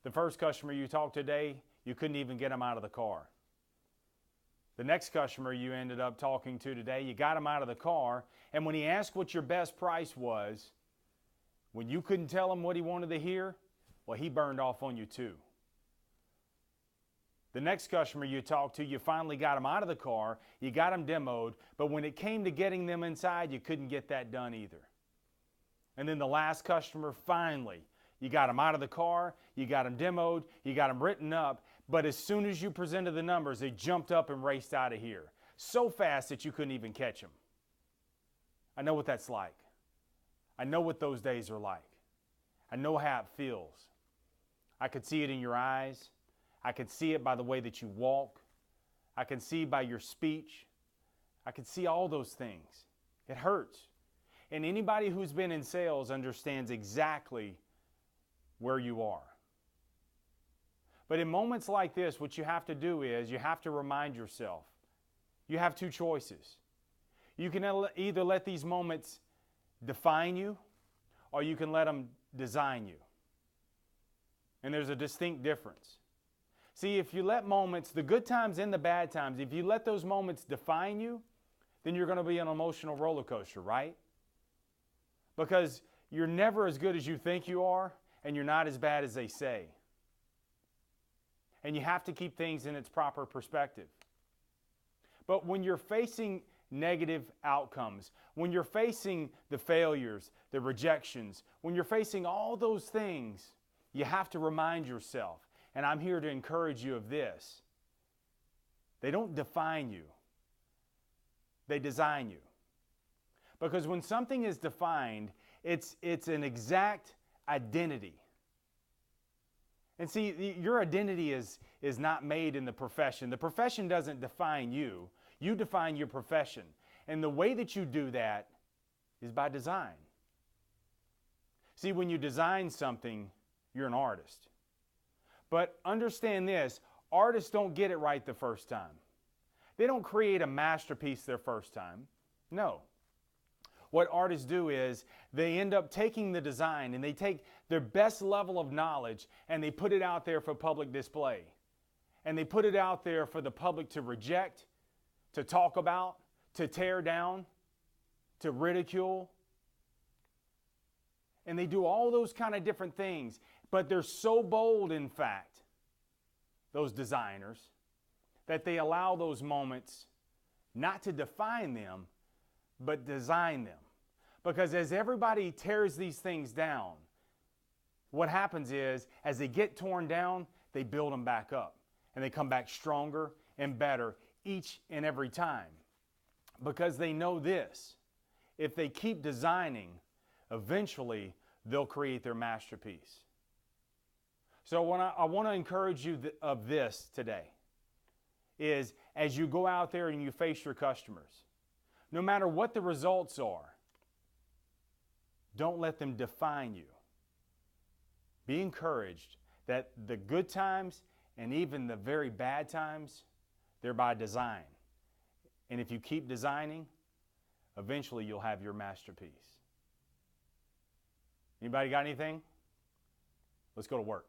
The first customer you talked today, you couldn't even get them out of the car. The next customer you ended up talking to today, you got him out of the car, and when he asked what your best price was, when you couldn't tell him what he wanted to hear, well, he burned off on you too. The next customer you talked to, you finally got him out of the car, you got him demoed, but when it came to getting them inside, you couldn't get that done either. And then the last customer, finally, you got him out of the car, you got him demoed, you got him written up, but as soon as you presented the numbers, they jumped up and raced out of here. So fast that you couldn't even catch them. I know what that's like. I know what those days are like. I know how it feels. I could see it in your eyes. I could see it by the way that you walk. I can see by your speech. I can see all those things. It hurts. And anybody who's been in sales understands exactly where you are. But in moments like this, what you have to do is you have to remind yourself, you have two choices. You can either let these moments define you, or you can let them design you. And there's a distinct difference. See, if you let moments, the good times and the bad times, if you let those moments define you, then you're going to be an emotional roller coaster, right? Because you're never as good as you think you are, and you're not as bad as they say. And you have to keep things in its proper perspective. But when you're facing negative outcomes, when you're facing the failures, the rejections, when you're facing all those things, you have to remind yourself, and I'm here to encourage you of this. They don't define you. They design you. Because when something is defined, it's an exact identity. And see, your identity is not made in the profession. The profession doesn't define you. You define your profession. And the way that you do that is by design. See, when you design something, you're an artist. But understand this, artists don't get it right the first time. They don't create a masterpiece their first time. No. What artists do is they end up taking the design and they take their best level of knowledge and they put it out there for public display. And they put it out there for the public to reject, to talk about, to tear down, to ridicule. And they do all those kind of different things. But they're so bold, in fact, those designers, that they allow those moments not to define them, but design them. Because as everybody tears these things down, what happens is, as they get torn down, they build them back up. And they come back stronger and better each and every time. Because they know this, if they keep designing, eventually they'll create their masterpiece. So I want to encourage you of this today, is as you go out there and you face your customers, no matter what the results are, don't let them define you. Be encouraged that the good times and even the very bad times, they're by design. And if you keep designing, eventually you'll have your masterpiece. Anybody got anything? Let's go to work.